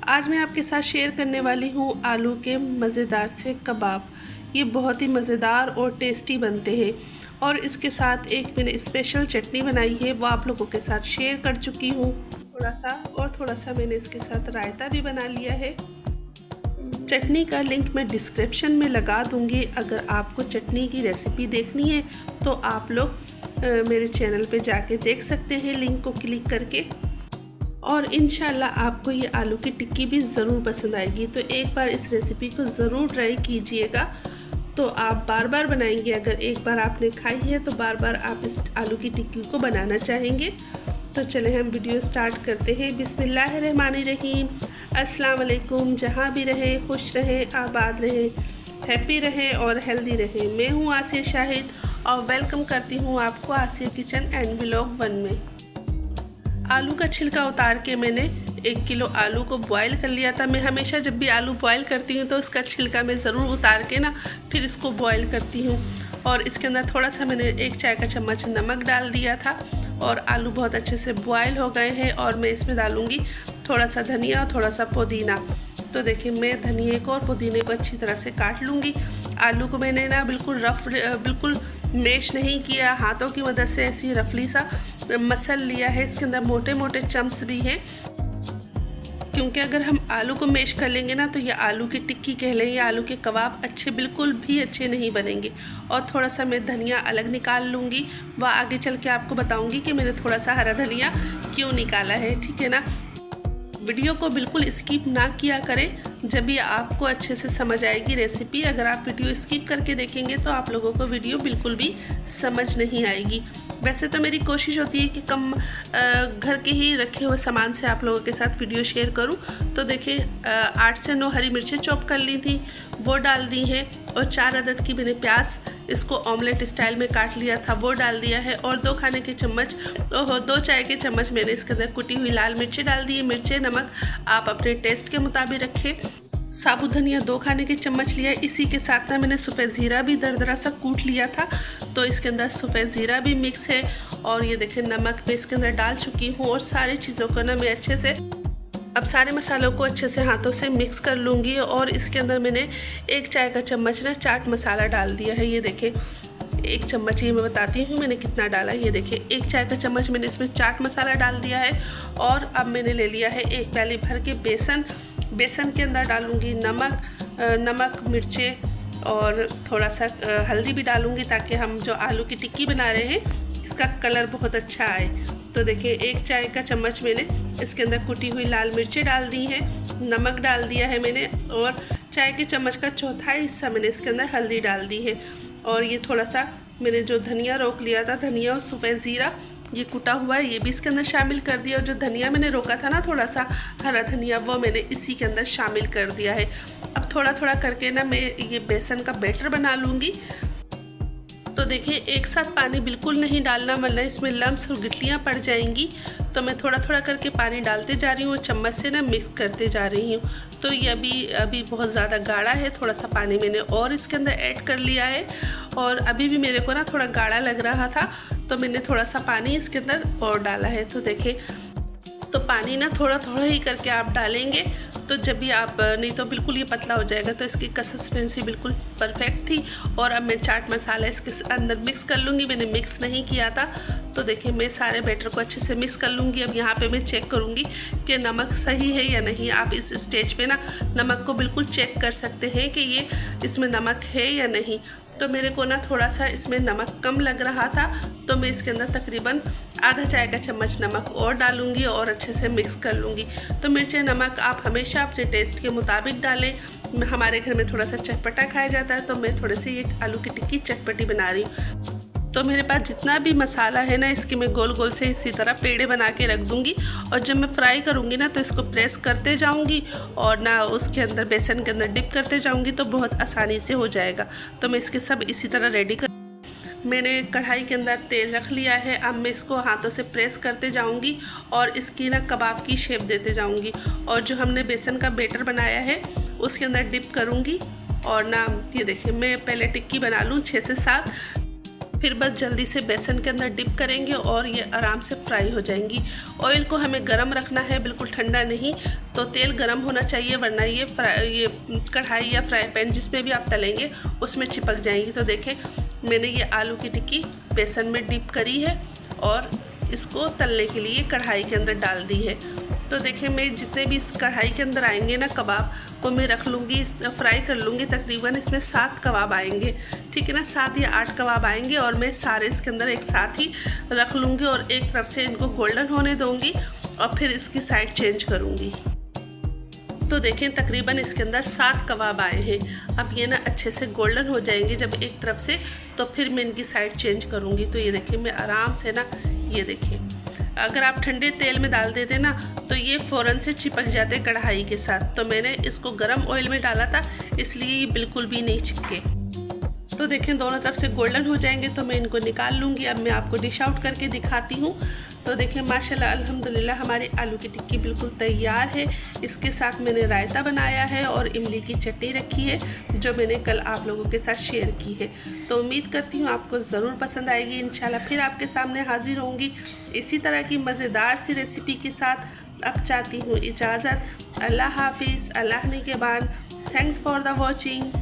आज मैं आपके साथ शेयर करने वाली हूँ आलू के मज़ेदार से कबाब। ये बहुत ही मज़ेदार और टेस्टी बनते हैं और इसके साथ एक मैंने स्पेशल चटनी बनाई है, वो आप लोगों के साथ शेयर कर चुकी हूँ। थोड़ा सा मैंने इसके साथ रायता भी बना लिया है। चटनी का लिंक मैं डिस्क्रिप्शन में लगा दूँगी। अगर आपको चटनी की रेसिपी देखनी है तो आप लोग मेरे चैनल पे जाके देख सकते हैं लिंक को क्लिक करके। और इंशाल्लाह आपको ये आलू की टिक्की भी ज़रूर पसंद आएगी, तो एक बार इस रेसिपी को ज़रूर ट्राई कीजिएगा। तो आप बार बार बनाएंगे। अगर एक बार आपने खाई है तो बार बार आप इस आलू की टिक्की को बनाना चाहेंगे। तो चले हम वीडियो स्टार्ट करते हैं। बिस्मिल्लाहिर्रहमानिर्रहीम। अस्सलाम वालेकुम। जहाँ भी रहें खुश रहें, आबाद रहें, हैप्पी रहें और हेल्दी रहें। मैं हूँ आसिया शाहिद और वेलकम करती हूँ आपको आसिया किचन एंड व्लॉग 1 में। आलू का छिलका उतार के मैंने 1 किलो आलू को बॉईल कर लिया था। मैं हमेशा जब भी आलू बॉईल करती हूँ तो इसका छिलका मैं ज़रूर उतार के ना फिर इसको बॉईल करती हूँ। और इसके अंदर थोड़ा सा मैंने 1 चाय का चम्मच नमक डाल दिया था और आलू बहुत अच्छे से बॉईल हो गए हैं। और मैं इसमें डालूँगी थोड़ा सा धनिया और थोड़ा सा पुदीना। तो देखिए मैं धनिए को और पुदीने को अच्छी तरह से काट लूँगी। आलू को मैंने ना बिल्कुल मैश नहीं किया, हाथों की मदद से ऐसी रफली सा मसल लिया है। इसके अंदर मोटे मोटे चम्स भी हैं, क्योंकि अगर हम आलू को मैश कर लेंगे ना तो ये आलू की टिक्की कह लें या आलू के कबाब बिल्कुल भी अच्छे नहीं बनेंगे। और थोड़ा सा मैं धनिया अलग निकाल लूँगी, वह आगे चल के आपको बताऊँगी कि मैंने थोड़ा सा हरा धनिया क्यों निकाला है, ठीक है ना। वीडियो को बिल्कुल स्किप ना किया करें, जब भी आपको अच्छे से समझ आएगी रेसिपी। अगर आप वीडियो स्किप करके देखेंगे तो आप लोगों को वीडियो बिल्कुल भी समझ नहीं आएगी। वैसे तो मेरी कोशिश होती है कि कम घर के ही रखे हुए सामान से आप लोगों के साथ वीडियो शेयर करूं। तो देखिए 8 से 9 हरी मिर्चें चॉप कर ली थी, वो डाल दी हैं। और 4 अदद की मैंने प्याज इसको ऑमलेट स्टाइल में काट लिया था, वो डाल दिया है। और 2 खाने के चम्मच 2 चाय के चम्मच मैंने इसके अंदर कुटी हुई लाल मिर्चें डाल दी है। मिर्चें नमक आप अपने टेस्ट के मुताबिक रखें। साबुत धनिया 2 खाने के चम्मच लिया। इसी के साथ ना मैंने सफ़ेद ज़ीरा भी दरदरा सा कूट लिया था, तो इसके अंदर सफ़ेद ज़ीरा भी मिक्स है। और ये देखें नमक मैं इसके अंदर डाल चुकी हूँ। और सारी चीज़ों को ना मैं अच्छे से अब सारे मसालों को अच्छे से हाथों से मिक्स कर लूँगी। और इसके अंदर मैंने 1 चाय का चम्मच ना चाट मसाला डाल दिया है। ये देखें 1 चम्मच, ये मैं बताती हूँ मैंने कितना डाला है। ये देखिए 1 चाय का चम्मच मैंने इसमें चाट मसाला डाल दिया है। और अब मैंने ले लिया है 1 प्याली भर के बेसन के अंदर डालूँगी नमक मिर्चें और थोड़ा सा हल्दी भी डालूँगी, ताकि हम जो आलू की टिक्की बना रहे हैं इसका कलर बहुत अच्छा आए। तो देखिए 1 चाय का चम्मच मैंने इसके अंदर कुटी हुई लाल मिर्चें डाल दी हैं, नमक डाल दिया है मैंने। और चाय के चम्मच का चौथाई हिस्सा मैंने इसके अंदर हल्दी डाल दी है। और ये थोड़ा सा मैंने जो धनिया रोक लिया था, धनिया और सफ़ेद ज़ीरा ये कुटा हुआ है, ये भी इसके अंदर शामिल कर दिया। और जो धनिया मैंने रोका था ना थोड़ा सा हरा धनिया, वो मैंने इसी के अंदर शामिल कर दिया है। अब थोड़ा थोड़ा करके ना मैं ये बेसन का बैटर बना लूँगी। तो देखिए एक साथ पानी बिल्कुल नहीं डालना, वरना इसमें लम्स और गिटलियाँ पड़ जाएंगी। तो मैं थोड़ा थोड़ा करके पानी डालते जा रही हूँ, चम्मच से ना मिक्स करते जा रही हूँ। तो ये अभी बहुत ज़्यादा गाढ़ा है, थोड़ा सा पानी मैंने और इसके अंदर ऐड कर लिया है। और अभी भी मेरे को ना थोड़ा गाढ़ा लग रहा था, तो मैंने थोड़ा सा पानी इसके अंदर और डाला है। तो देखिए तो पानी ना थोड़ा थोड़ा ही करके आप डालेंगे, तो जब भी आप नहीं तो बिल्कुल ये पतला हो जाएगा। तो इसकी कंसिस्टेंसी बिल्कुल परफेक्ट थी। और अब मैं चाट मसाला इसके अंदर मिक्स कर लूँगी, मैंने मिक्स नहीं किया था। तो देखिए मैं सारे बैटर को अच्छे से मिक्स कर लूँगी। अब यहाँ पे मैं चेक करूँगी कि नमक सही है या नहीं। आप इस स्टेज पे ना नमक को बिल्कुल चेक कर सकते हैं कि ये इसमें नमक है या नहीं। तो मेरे को ना थोड़ा सा इसमें नमक कम लग रहा था, तो मैं इसके अंदर तकरीबन आधा चाय का चम्मच नमक और डालूंगी और अच्छे से मिक्स कर लूँगी। तो मिर्चें नमक आप हमेशा अपने टेस्ट के मुताबिक डालें। हमारे घर में थोड़ा सा चटपटा खाया जाता है, तो मैं थोड़े से ये आलू की टिक्की चटपटी बना रही हूँ। तो मेरे पास जितना भी मसाला है ना, इसके मैं गोल गोल से इसी तरह पेड़े बना के रख दूँगी। और जब मैं फ्राई करूँगी ना तो इसको प्रेस करते जाऊँगी और ना उसके अंदर बेसन के अंदर डिप करते जाऊँगी, तो बहुत आसानी से हो जाएगा। तो मैं इसके सब इसी तरह रेडी कर मैंने कढ़ाई के अंदर तेल रख लिया है। अब मैं इसको हाथों से प्रेस करते जाऊंगी और इसकी ना कबाब की शेप देते जाऊंगी। और जो हमने बेसन का बैटर बनाया है उसके अंदर डिप करूंगी। और ना ये देखिए मैं पहले टिक्की बना लूँ 6 से 7। फिर बस जल्दी से बेसन के अंदर डिप करेंगे और ये आराम से फ्राई हो जाएंगी। ऑयल को हमें गरम रखना है, बिल्कुल ठंडा नहीं। तो तेल गरम होना चाहिए, वरना ये कढ़ाई या फ्राई पैन जिसमें भी आप तलेंगे उसमें चिपक जाएंगी। तो देखें, मैंने ये आलू की टिक्की बेसन में डिप करी है और इसको तलने के लिए कढ़ाई के अंदर डाल दी है। तो देखिए, मैं जितने भी इस कढ़ाई के अंदर आएंगे ना कबाब, वो मैं रख लूँगी, फ्राई कर लूँगी। तकरीबन इसमें 7 कबाब आएंगे, ठीक है ना, 7 या 8 कबाब आएंगे और मैं सारे इसके अंदर एक साथ ही रख लूँगी और एक तरफ से इनको गोल्डन होने दूँगी और फिर इसकी साइड चेंज करूँगी। तो देखें, तकरीबन इसके अंदर 7 कबाब आए हैं। अब ये ना अच्छे से गोल्डन हो जाएंगे जब एक तरफ से, तो फिर मैं इनकी साइड चेंज करूँगी। तो ये देखिए, मैं आराम से ना, ये देखिए, अगर आप ठंडे तेल में डाल देते ना तो ये फ़ौरन से चिपक जाते कढ़ाई के साथ। तो मैंने इसको गरम ऑयल में डाला था, इसलिए ये बिल्कुल भी नहीं चिपके। तो देखें, दोनों तरफ से गोल्डन हो जाएंगे तो मैं इनको निकाल लूँगी। अब मैं आपको डिश आउट करके दिखाती हूँ। तो देखें, माशाल्लाह अल्हम्दुलिल्लाह हमारी आलू की टिक्की बिल्कुल तैयार है। इसके साथ मैंने रायता बनाया है और इमली की चटनी रखी है, जो मैंने कल आप लोगों के साथ शेयर की है। तो उम्मीद करती हूँ आपको ज़रूर पसंद आएगी। इंशाल्लाह फिर आपके सामने हाजिर होंगी इसी तरह की मज़ेदार सी रेसिपी के साथ। अब चाहती हूँ इजाज़त। अल्लाह हाफिज़, अल्लाह निगहबान। Thanks for the watching.